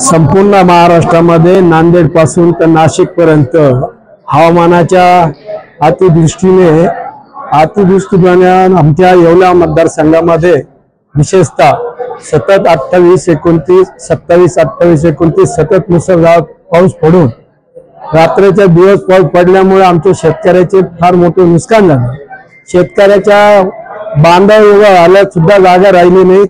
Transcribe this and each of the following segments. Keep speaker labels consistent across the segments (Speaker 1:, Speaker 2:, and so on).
Speaker 1: संपूर्ण महाराष्ट्रामध्ये नांदेड पासून तर नाशिक पर्यंत हवामानाच्या अतिवृष्टीने आमच्या येवला मतदारसंघामध्ये विशेषतः सतत 27-28-29 सतत मुसळधार पाऊस पडून रात्रीच्या दिवस पाऊस पडल्यामुळे आमच्या शेतकऱ्याचे फार मोठे नुकसान झाले। शेतकऱ्याच्या बांधा एवढं आल्यात सुद्धा जागा राहिली नाही।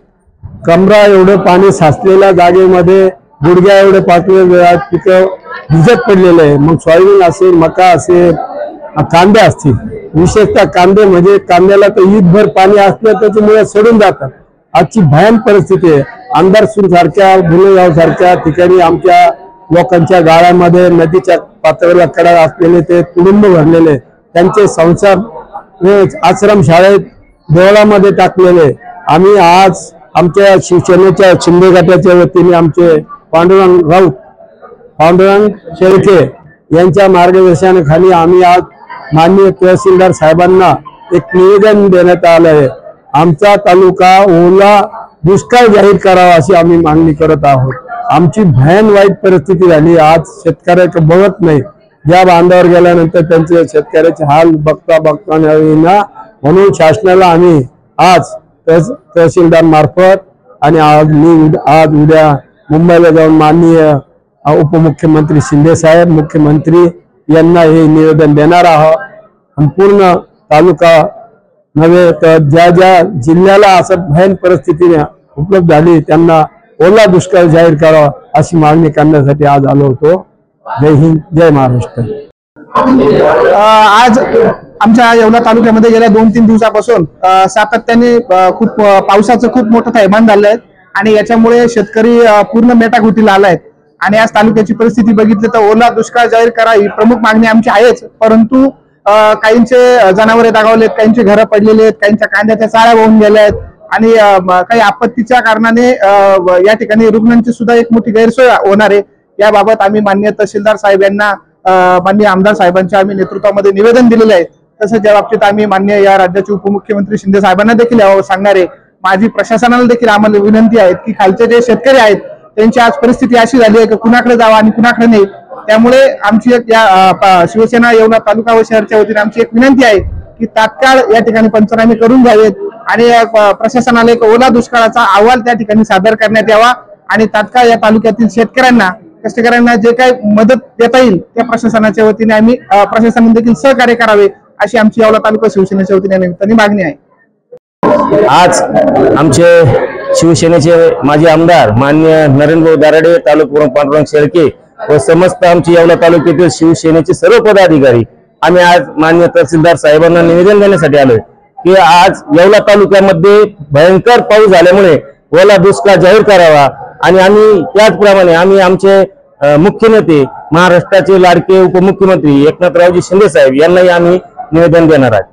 Speaker 1: कमरा एवढं पाणी साचलेल्या जागेमध्ये गुडघ्या एवढे पातळी पिकं भिजत पडलेले आहे। मग सोयाबीन असेल, मका असेल, कांदे असतील, विशेषतः कांदे म्हणजे कांद्याला तर ईदभर पाणी असलं त्याच्यामुळे सडून जातात। आजची भयानक परिस्थिती आहे। अंधारसूर सारख्या, भुलेगाव सारख्या ठिकाणी आमच्या लोकांच्या गाळ्यामध्ये नदीच्या पातळीला कडा असलेले ते तुडुंब भरलेले, त्यांचे संसार आश्रम शाळेत देवळामध्ये टाकलेले। आम्ही आज आमच्या शिवसेनेच्या शिंदे गटाच्या वतीने आमचे पांडुरंग शेळके यांच्या मार्गदर्शनाखाली आम्ही आज माननीय तहसीलदार साहेबांना एक निवेदन देण्यात आलं आहे। आमचा तालुका ओला दुष्काळ जाहीर करावा अशी आम्ही मागणी करत आहोत। आमची भयान वाईट परिस्थिती झाली। आज शेतकऱ्याकडे बघत नाही, ज्या बांधावर गेल्यानंतर त्यांचे शेतकऱ्याचे हाल बघता ना, म्हणून शासनाला आम्ही आज तहसीलदार मार्फत आणि आज उद्या मुंबईला जाऊन माननीय उपमुख्यमंत्री शिंदे साहेब, मुख्यमंत्री यांना हे निवेदन देणार आहोत। संपूर्ण तालुका नव्हे तर ज्या जिल्ह्याला असं भयान परिस्थितीने उपलब्ध झाली त्यांना ओला दुष्काळ जाहीर करावा अशी मागणी करण्यासाठी आज आलो होतो। जय हिंद, जय महाराष्ट्र।
Speaker 2: आज आमच्या येवला तालुक्यामध्ये गेल्या 2-3 दिवसापासून सातत्याने खूप पावसाचं खूप मोठं थैमान झालंय आणि याच्यामुळे शेतकरी पूर्ण मेटाकुटीला आलाय। आणि आज तालुक्याची परिस्थिती बघितली तर ओला दुष्काळ जाहीर करा ही प्रमुख मागणी आमची आहेच, परंतु काहींचे जनावरे दगावलेत, काहींचे घरं पडलेले आहेत, काहींच्या कांद्याच्या चाळ्या वाहून गेल्या आहेत आणि काही आपत्तीच्या कारणाने या ठिकाणी रुग्णांची सुद्धा एक मोठी गैरसोय होणार आहे। याबाबत आम्ही माननीय तहसीलदार साहेब यांना माननीय आमदार साहेबांच्या आम्ही नेतृत्वामध्ये निवेदन दिलेले आहे। तसंच या बाबतीत आम्ही माननीय या राज्याचे उपमुख्यमंत्री शिंदे साहेबांना देखील यावर सांगणार आहे। माझी प्रशासनाला देखील आम्हाला विनंती आहे की खालचे जे शेतकरी आहेत त्यांची आज परिस्थिती अशी झाली आहे की कुणाकडे जावं आणि कुणाकडे नाही। त्यामुळे आमची एक या शिवसेना येवला तालुका व शहरच्या वतीने आमची एक विनंती आहे की तात्काळ या ठिकाणी पंचनामे करून घ्यावेत आणि प्रशासनाला एक ओला दुष्काळाचा अहवाल त्या ठिकाणी सादर करण्यात यावा आणि तात्काळ या तालुक्यातील शेतकऱ्यांना, कष्टकऱ्यांना जे काही मदत देता येईल त्या प्रशासनाच्या वतीने आम्ही प्रशासनाने देखील सहकार्य करावे अशी आमची येवला तालुका शिवसेनेच्या वतीने निमित्ताने मागणी आहे।
Speaker 3: आज आमचे शिवसेनेचे माजी आमदार माननीय नरेंद्र दाराडे, तालुका पांडुरंग शेळके व समस्त आमची येवला तालुक्यातील शिवसेनेचे सर्व पदाधिकारी आम्ही आज माननीय तहसीलदार साहेबांना निवेदन देण्यासाठी आलोय की आज येवला तालुक्यामध्ये भयंकर पाऊस झाल्यामुळे ओला दुष्काळ जाहीर करावा आणि आम्ही त्याचप्रमाणे आम्ही आमचे मुख्य नेते महाराष्ट्राचे लाडके उपमुख्यमंत्री एकनाथरावजी शिंदे साहेब यांनाही आम्ही निवेदन देणार आहोत।